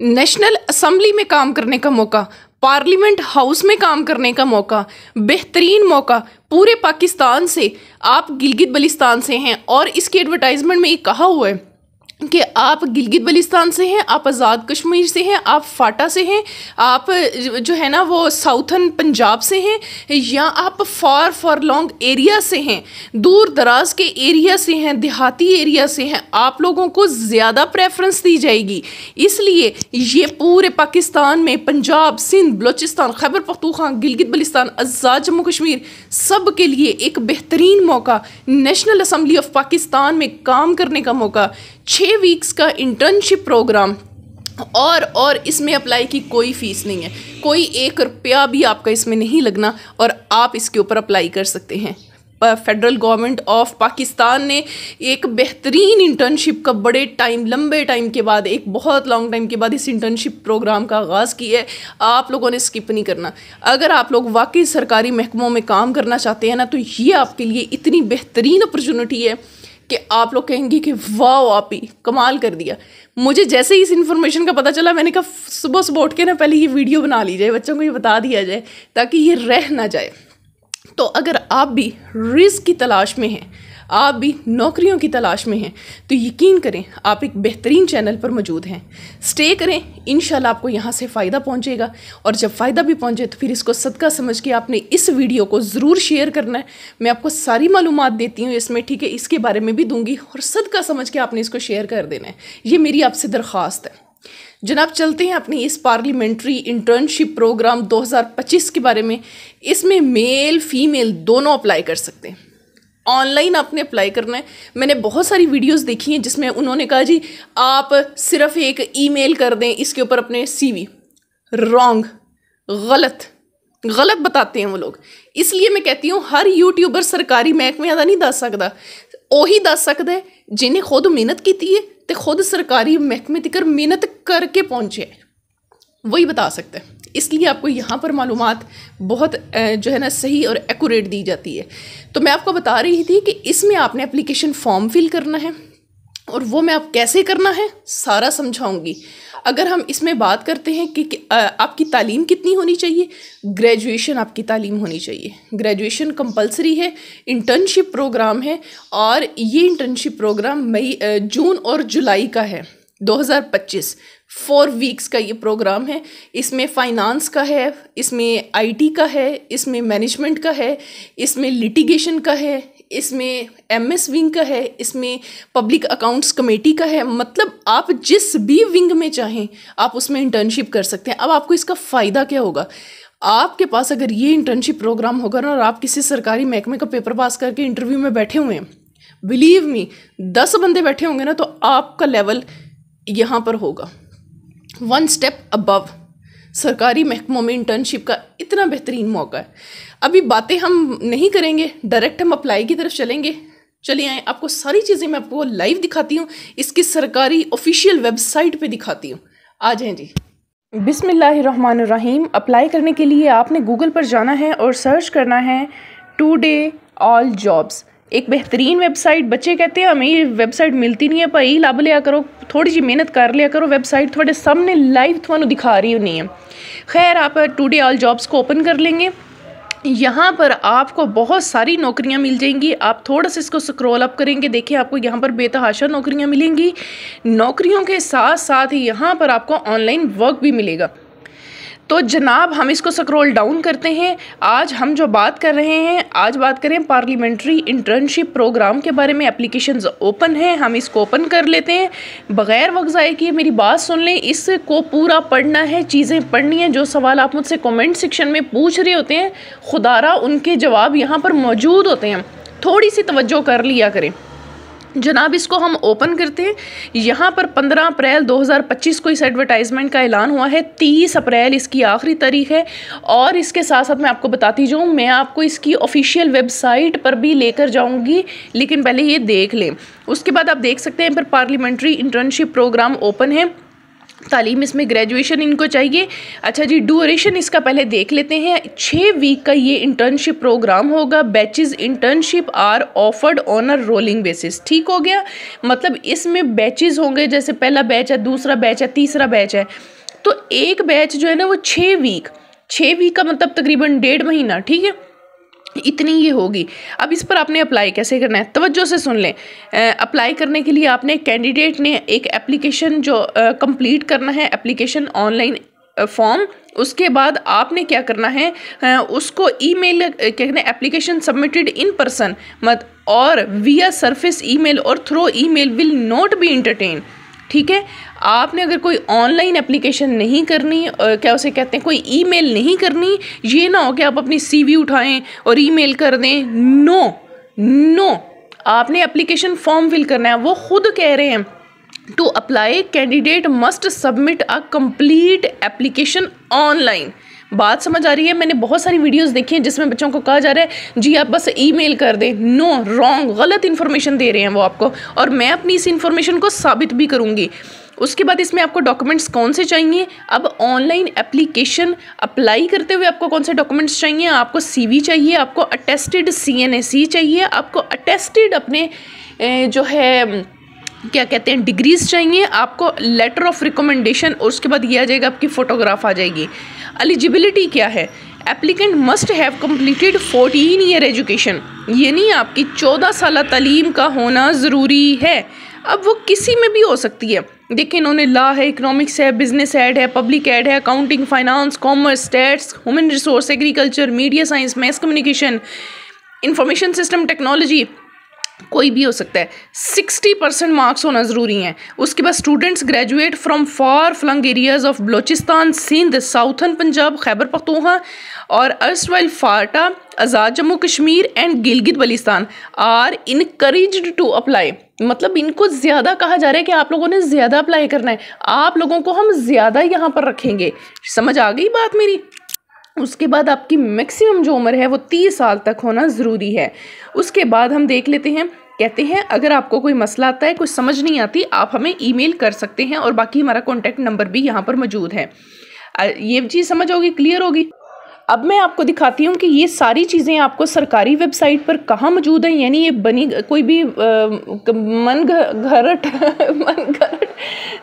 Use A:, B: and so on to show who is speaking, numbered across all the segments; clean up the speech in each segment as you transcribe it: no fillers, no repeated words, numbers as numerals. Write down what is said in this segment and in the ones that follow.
A: National assembly में काम करने का मौका, पार्लियामेंट हाउस में काम करने का मौका, बेहतरीन मौका पूरे पाकिस्तान से। आप गिलगित बल्तिस्तान से हैं और इसकी एडवर्टाइजमेंट में ये कहा हुआ है कि आप गिलगित बल्तिस्तान से हैं, आप आज़ाद कश्मीर से हैं, आप फाटा से हैं, आप जो है ना वो साउथर्न पंजाब से हैं, या आप फॉर लॉन्ग एरिया से हैं, दूर दराज के एरिया से हैं, देहाती एरिया से हैं, आप लोगों को ज़्यादा प्रेफरेंस दी जाएगी। इसलिए ये पूरे पाकिस्तान में पंजाब, सिंध, बलूचिस्तान, खैबर पख्तूनख्वा, गिलगित बल्तिस्तान, आज़ाद जम्मू कश्मीर सब के लिए एक बेहतरीन मौका, नेशनल असम्बली ऑफ पाकिस्तान में काम करने का मौका, 6 वीक्स का इंटर्नशिप प्रोग्राम, और इसमें अप्लाई की कोई फ़ीस नहीं है, कोई 1 रुपया भी आपका इसमें नहीं लगना और आप इसके ऊपर अप्लाई कर सकते हैं। फेडरल गवर्नमेंट ऑफ पाकिस्तान ने एक बेहतरीन इंटर्नशिप का लंबे टाइम के बाद, एक बहुत लॉन्ग टाइम के बाद इस इंटर्नशिप प्रोग्राम का आगाज़ किया है। आप लोगों ने स्किप नहीं करना। अगर आप लोग वाकई सरकारी महकमों में काम करना चाहते हैं ना, तो ये आपके लिए इतनी बेहतरीन अपॉर्चुनिटी है कि आप लोग कहेंगे कि वाह आप ही कमाल कर दिया। मुझे जैसे ही इस इन्फॉर्मेशन का पता चला, मैंने कहा सुबह सुबह उठ के ना पहले ये वीडियो बना ली जाए, बच्चों को ये बता दिया जाए ताकि ये रह ना जाए। तो अगर आप भी रिस्क की तलाश में हैं, आप भी नौकरियों की तलाश में हैं, तो यकीन करें आप एक बेहतरीन चैनल पर मौजूद हैं। स्टे करें, इंशाल्लाह आपको यहाँ से फ़ायदा पहुँचेगा। और जब फ़ायदा भी पहुँचे तो फिर इसको सदका समझ के आपने इस वीडियो को ज़रूर शेयर करना है। मैं आपको सारी मालूमात देती हूँ इसमें, ठीक है, इसके बारे में भी दूँगी, और सदका समझ के आपने इसको शेयर कर देना है। ये मेरी आपसे दरख्वास्त है। जनाब चलते हैं अपनी इस पार्लियामेंट्री इंटर्नशिप प्रोग्राम 2025 के बारे में। इसमें मेल फीमेल दोनों अप्लाई कर सकते हैं। ऑनलाइन आपने अप्लाई करना है। मैंने बहुत सारी वीडियोस देखी हैं जिसमें उन्होंने कहा जी आप सिर्फ एक ईमेल कर दें इसके ऊपर अपने CV। रॉन्ग, गलत बताते हैं वो लोग। इसलिए मैं कहती हूँ हर यूट्यूबर सरकारी महकमे दा नहीं दस सकता, ਉਹੀ दस सकता है जिन्हें खुद मेहनत की है तो खुद सरकारी महकमे तक मेहनत करके पहुँचे, वही बता सकते हैं। इसलिए आपको यहाँ पर मालूमात बहुत जो है ना सही और एक्यूरेट दी जाती है। तो मैं आपको बता रही थी कि इसमें आपने एप्लीकेशन फॉर्म फिल करना है, और वो मैं आप कैसे करना है सारा समझाऊंगी। अगर हम इसमें बात करते हैं कि आपकी तालीम कितनी होनी चाहिए, ग्रेजुएशन आपकी तालीम होनी चाहिए। ग्रेजुएशन कंपलसरी है। इंटर्नशिप प्रोग्राम है, और ये इंटर्नशिप प्रोग्राम जून और जुलाई का है 2025। 4 वीक्स का ये प्रोग्राम है। इसमें फाइनेंस का है, इसमें IT का है, इसमें मैनेजमेंट का है, इसमें लिटिगेशन का है, इसमें MS विंग का है, इसमें पब्लिक अकाउंट्स कमेटी का है। मतलब आप जिस भी विंग में चाहें आप उसमें इंटर्नशिप कर सकते हैं। अब आपको इसका फ़ायदा क्या होगा, आपके पास अगर ये इंटर्नशिप प्रोग्राम होगा ना, और आप किसी सरकारी महकमे का पेपर पास करके इंटरव्यू में बैठे हुए हैं, बिलीव मी 10 बंदे बैठे होंगे ना, तो आपका लेवल यहाँ पर होगा 1 स्टेप अबव। सरकारी महकमों में इंटर्नशिप का इतना बेहतरीन मौका है। अभी बातें हम नहीं करेंगे, डायरेक्ट हम अप्लाई की तरफ चलेंगे। चलिए आए, आपको सारी चीज़ें मैं आपको लाइव दिखाती हूँ, इसकी सरकारी ऑफिशियल वेबसाइट पे दिखाती हूँ। आ जाएं जी। बिस्मिल्लाहिर्रहमानिर्रहीम। अप्लाई करने के लिए आपने गूगल पर जाना है और सर्च करना है टुडे ऑल जॉब्स। एक बेहतरीन वेबसाइट। बच्चे कहते हैं हमें ये वेबसाइट मिलती नहीं है, भाई लभ लिया करो, थोड़ी जी मेहनत कर लिया करो, वेबसाइट थोड़े सामने लाइव थानू दिखा रही नहीं है। खैर, आप टुडे ऑल जॉब्स को ओपन कर लेंगे। यहाँ पर आपको बहुत सारी नौकरियाँ मिल जाएंगी। आप थोड़ा सा इसको स्क्रॉल अप करेंगे, देखिए आपको यहाँ पर बेतहाशा नौकरियाँ मिलेंगी। नौकरियों के साथ साथ ही यहाँ पर आपको ऑनलाइन वर्क भी मिलेगा। तो जनाब हम इसको स्क्रॉल डाउन करते हैं। आज हम जो बात कर रहे हैं, आज बात करें पार्लियामेंट्री इंटर्नशिप प्रोग्राम के बारे में। एप्लीकेशंस ओपन है, हम इसको ओपन कर लेते हैं। बग़ैर वक्त ज़ाये किए मेरी बात सुन लें, इसको पूरा पढ़ना है, चीज़ें पढ़नी है। जो सवाल आप मुझसे कमेंट सेक्शन में पूछ रहे होते हैं, खुदारा उनके जवाब यहाँ पर मौजूद होते हैं, थोड़ी सी तवज्जो कर लिया करें। जनाब इसको हम ओपन करते हैं। यहाँ पर 15 अप्रैल 2025 को इस एडवर्टाइजमेंट का ऐलान हुआ है। 30 अप्रैल इसकी आखिरी तारीख है। और इसके साथ साथ मैं आपको बताती जाऊँ, मैं आपको इसकी ऑफिशियल वेबसाइट पर भी लेकर जाऊँगी, लेकिन पहले ये देख लें। उसके बाद आप देख सकते हैं पर पार्लियामेंट्री इंटर्नशिप प्रोग्राम ओपन है। तालीम इसमें ग्रेजुएशन इनको चाहिए। अच्छा जी, ड्यूरेशन इसका पहले देख लेते हैं। 6 वीक का ये इंटर्नशिप प्रोग्राम होगा। Batches internship are offered on a rolling basis. ठीक हो गया, मतलब इसमें बैचेस होंगे, जैसे पहला बैच है, दूसरा बैच है, तीसरा बैच है। तो एक बैच जो है ना वो 6 वीक का मतलब तकरीबन 1.5 महीना, ठीक है, इतनी ये होगी। अब इस पर आपने अप्लाई कैसे करना है, तवज्जो से सुन लें। अप्लाई करने के लिए आपने कैंडिडेट ने एक एप्लीकेशन जो कंप्लीट करना है, एप्लीकेशन ऑनलाइन फॉर्म। उसके बाद आपने क्या करना है, उसको ईमेल क्या कहते हैं, एप्लीकेशन सबमिटेड इन पर्सन मत और विया सरफेस ईमेल और through email will not be entertain. ठीक है, आपने अगर कोई ऑनलाइन एप्लीकेशन नहीं करनी, क्या उसे कहते हैं, कोई ईमेल नहीं करनी, ये ना हो कि आप अपनी सीवी उठाएं और ईमेल कर दें। नो, आपने एप्लीकेशन फॉर्म फिल करना है। वो खुद कह रहे हैं to apply candidate must submit a complete application online. बात समझ आ रही है? मैंने बहुत सारी वीडियोस देखी हैं जिसमें बच्चों को कहा जा रहा है जी आप बस ईमेल कर दें। नो, रॉन्ग, गलत इन्फॉर्मेशन दे रहे हैं वो आपको, और मैं अपनी इस इन्फॉर्मेशन को साबित भी करूँगी। उसके बाद इसमें आपको डॉक्यूमेंट्स कौन से चाहिए। अब ऑनलाइन एप्लीकेशन अप्लाई करते हुए आपको कौन से डॉक्यूमेंट्स चाहिए? आपको सीवी चाहिए, आपको अटेस्टेड CNAC चाहिए, आपको अटेस्टेड अपने जो है क्या कहते हैं डिग्रीज चाहिए, आपको लेटर ऑफ रिकमेंडेशन, और उसके बाद ये आ जाएगा आपकी फ़ोटोग्राफ आ जाएगी। एलिजिबिलिटी क्या है? Applicant must have completed 14 year education, ये नहीं आपकी 14 साल तालीम का होना ज़रूरी है। अब वो किसी में भी हो सकती है। देखिए, इन्होंने लॉ है, इकोनॉमिक्स है, बिजनेस एड है, पब्लिक एड है, accounting, finance, commerce, stats, human resource, agriculture, media science, mess communication, information system technology, कोई भी हो सकता है। 60% मार्क्स होना ज़रूरी हैं। उसके बाद students graduate from far flung areas of Balochistan, Sindh, southern Punjab, Khyber Pakhtunkhwa और erstwhile FATA, Azad Jammu Kashmir and Gilgit Baltistan are encouraged to apply. मतलब इनको ज़्यादा कहा जा रहा है कि आप लोगों ने ज़्यादा अप्लाई करना है, आप लोगों को हम ज़्यादा यहाँ पर रखेंगे। समझ आ गई बात मेरी? उसके बाद आपकी मैक्सिमम जो उम्र है वो 30 साल तक होना ज़रूरी है। उसके बाद हम देख लेते हैं, कहते हैं अगर आपको कोई मसला आता है, कुछ समझ नहीं आती, आप हमें ईमेल कर सकते हैं, और बाकी हमारा कॉन्टैक्ट नंबर भी यहाँ पर मौजूद है। ये चीज़ समझ होगी, क्लियर होगी? अब मैं आपको दिखाती हूँ कि ये सारी चीज़ें आपको सरकारी वेबसाइट पर कहाँ मौजूद हैं। यानी ये बनी कोई भी मन घरट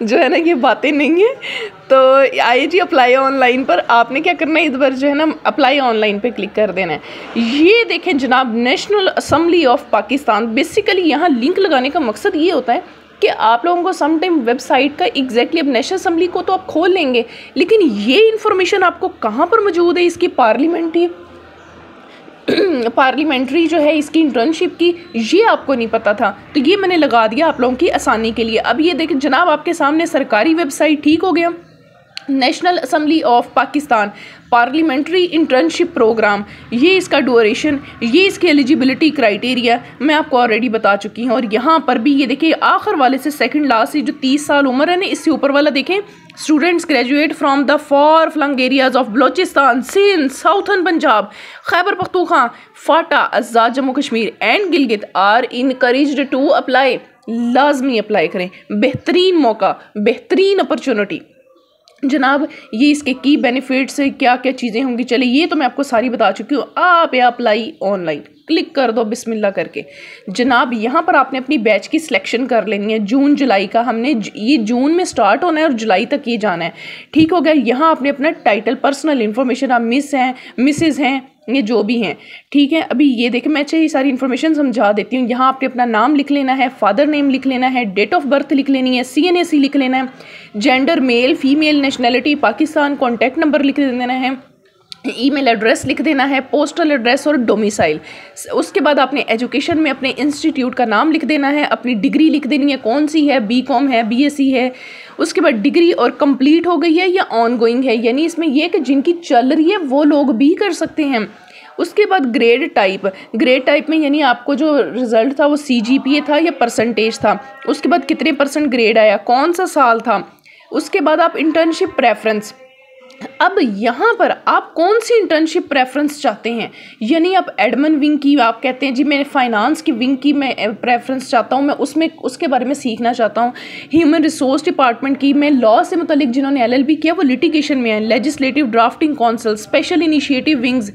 A: जो है ना, ये बातें नहीं है। तो आइए जी, अप्लाई ऑनलाइन पर आपने क्या करना है, इस बार जो है ना अप्लाई ऑनलाइन पे क्लिक कर देना है। ये देखें जनाब, national Assembly of Pakistan. Basically यहाँ लिंक लगाने का मकसद ये होता है कि आप लोगों को सम टाइम वेबसाइट का एग्जैक्टली, अब नेशनल असम्बली को तो आप खोल लेंगे, लेकिन ये इन्फॉर्मेशन आपको कहाँ पर मौजूद है, इसकी पार्लियामेंट्री जो है इसकी इंटर्नशिप की, ये आपको नहीं पता था, तो ये मैंने लगा दिया आप लोगों की आसानी के लिए। अब ये देखें जनाब, आपके सामने सरकारी वेबसाइट, ठीक हो गया, National Assembly of Pakistan parliamentary internship program, ये इसका ड्यूरेशन, ये इसकी एलिजिबिलिटी क्राइटेरिया मैं आपको ऑलरेडी बता चुकी हूँ। और यहाँ पर भी ये देखिए आखिर वाले से सेकंड लास्ट से जो 30 साल उम्र है ना, इससे ऊपर वाला देखें, students graduate from the far flung areas of Balochistan, Sindh, southern Punjab, Khyber Pakhtunkhwa, FATA, Azad Jammu Kashmir and Gilgit are encouraged to apply. लाजमी अप्लाई करें, बेहतरीन मौका, बेहतरीन अपॉर्चुनिटी जनाब। ये इसके की बेनिफिट्स क्या क्या चीज़ें होंगी, चले ये तो मैं आपको सारी बता चुकी हूँ। आप या अप्लाई ऑनलाइन क्लिक कर दो बिस्मिल्लाह करके। जनाब यहाँ पर आपने अपनी बैच की सिलेक्शन कर लेनी है। जून जुलाई का हमने ये जून में स्टार्ट होना है और जुलाई तक ये जाना है, ठीक हो गया। यहाँ आपने अपना टाइटल, पर्सनल इन्फॉर्मेशन, आप मिस हैं, मिसेज़ हैं, ये जो भी हैं, ठीक है। अभी ये देखें, मैं चाहिए सारी इन्फॉर्मेशन समझा देती हूँ। यहाँ आपने अपना नाम लिख लेना है, फादर नेम लिख लेना है, डेट ऑफ बर्थ लिख लेनी है, CNAC लिख लेना है, gender male female, nationality Pakistan, contact number लिख देना है, ईमेल एड्रेस लिख देना है, पोस्टल एड्रेस और डोमिसाइल। उसके बाद आपने एजुकेशन में अपने इंस्टीट्यूट का नाम लिख देना है, अपनी डिग्री लिख देनी है, कौन सी है, BCom है, BSc है। उसके बाद डिग्री और कंप्लीट हो गई है या ऑन गोइंग है, यानी इसमें यह कि जिनकी चल रही है वो लोग भी कर सकते हैं। उसके बाद ग्रेड टाइप में यानी आपको जो रिज़ल्ट था वो CGPA था या परसेंटेज था। उसके बाद कितने % ग्रेड आया, कौन सा साल था। उसके बाद आप इंटर्नशिप प्रेफरेंस, अब यहाँ पर आप कौन सी इंटर्नशिप प्रेफरेंस चाहते हैं, यानी आप एडमिन विंग की आप कहते हैं जी मैं फाइनेंस की विंग की मैं प्रेफरेंस चाहता हूँ, मैं उसमें उसके बारे में सीखना चाहता हूँ। ह्यूमन रिसोर्स डिपार्टमेंट की, मैं लॉ से मुतालिक जिन्होंने LLB किया वो लिटिगेशन में है, legislative drafting council, special initiative wings,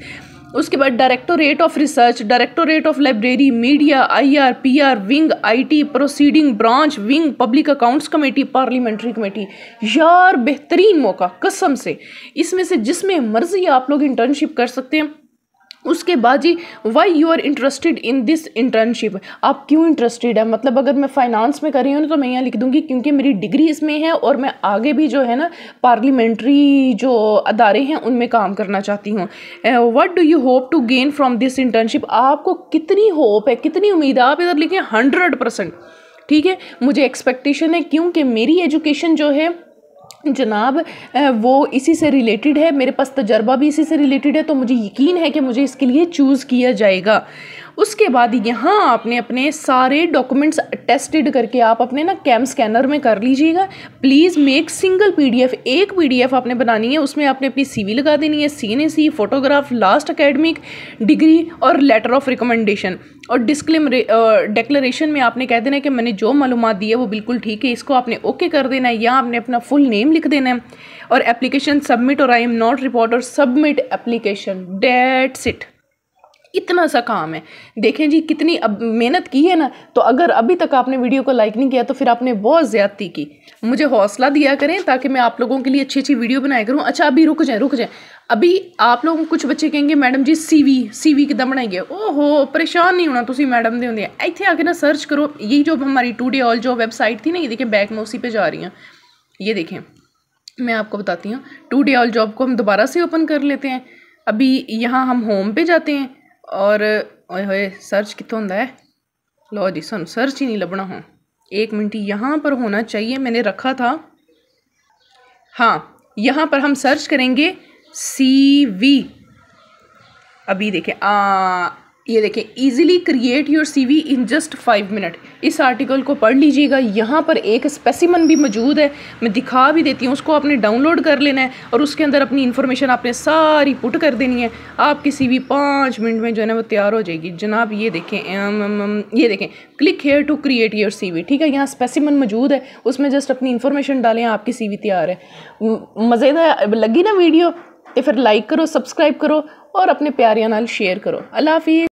A: उसके बाद directorate of research, directorate of library, media, IR PR wing, IT proceeding branch wing, public accounts committee, parliamentary committee. यार बेहतरीन मौका कसम से, इसमें से जिसमें मर्जी आप लोग इंटर्नशिप कर सकते हैं। उसके बाद जी why you are interested in this internship, आप क्यों इंटरेस्टेड है, मतलब अगर मैं फाइनेंस में कर रही हूँ ना तो मैं यहाँ लिख दूंगी क्योंकि मेरी डिग्री इसमें है और मैं आगे भी जो है ना पार्लियामेंट्री जो अदारे हैं उनमें काम करना चाहती हूँ। What do you hope to gain from this internship, आपको कितनी होप है, कितनी उम्मीद है, आप इधर लिखें 100%। ठीक है, मुझे एक्सपेक्टेशन है क्योंकि मेरी एजुकेशन जो है जनाब वो इसी से रिलेटेड है, मेरे पास तजर्बा भी इसी से रिलेटेड है, तो मुझे यकीन है कि मुझे इसके लिए चूज़ किया जाएगा। उसके बाद यहाँ आपने अपने सारे डॉक्यूमेंट्स टेस्टेड करके आप अपने ना कैम स्कैनर में कर लीजिएगा। प्लीज़ मेक सिंगल PDF, एक PDF आपने बनानी है, उसमें आपने अपनी CV लगा देनी है, CNAC, photograph, last academic degree और लेटर ऑफ रिकमेंडेशन। और डिक्लेरेशन में आपने कह देना है कि मैंने जो मालूमात दी है वो बिल्कुल ठीक है, इसको आपने ओके कर देना है, या आपने अपना फुल नेम लिख देना है और एप्लीकेशन सबमिट और आई एम नॉट रिपोर्ट और सबमिट एप्लीकेशन, डेट्स इट। इतना सा काम है। देखें जी कितनी अब मेहनत की है ना, तो अगर अभी तक आपने वीडियो को लाइक नहीं किया तो फिर आपने बहुत ज़्यादती की। मुझे हौसला दिया करें ताकि मैं आप लोगों के लिए अच्छी अच्छी वीडियो बनाया करूँ। अच्छा अभी रुक जाएं, अभी आप लोग कुछ बच्चे कहेंगे मैडम जी CV किदा बनाइए, ओहो परेशान नहीं होना तुसी मैडम दे होंगे, इत्थे आके ना सर्च करो। यही जो हमारी टुडे ऑल जो वेबसाइट थी ना, ये देखिए बैक में उसी पे जा रही हैं, ये देखें मैं आपको बताती हूँ। टुडे ऑल जॉब को हम दोबारा से ओपन कर लेते हैं। अभी यहाँ हम होम पे जाते हैं और ओए सर्च कितों होंदा है, लो जी सानू सर्च ही नहीं लभना। हो 1 मिनट यहाँ पर होना चाहिए, मैंने रखा था, हाँ यहाँ पर हम सर्च करेंगे CV। अभी देखें ये देखें, easily create your CV in just 5 minute. इस आर्टिकल को पढ़ लीजिएगा, यहाँ पर एक स्पेसिमन भी मौजूद है, मैं दिखा भी देती हूँ, उसको आपने डाउनलोड कर लेना है और उसके अंदर अपनी इन्फॉर्मेशन आपने सारी पुट कर देनी है। आपकी CV 5 मिनट में जो है ना वो तैयार हो जाएगी जनाब। ये देखें ये देखें, click here to create your CV। ठीक है, यहाँ स्पेसिमन मौजूद है, उसमें जस्ट अपनी इन्फॉर्मेशन डालें, आपकी CV तैयार है। मज़ेदार लगी ना वीडियो तो फिर लाइक करो, सब्सक्राइब करो और अपने प्यारियां नाल शेयर करो। अल्लाह हाफिज़।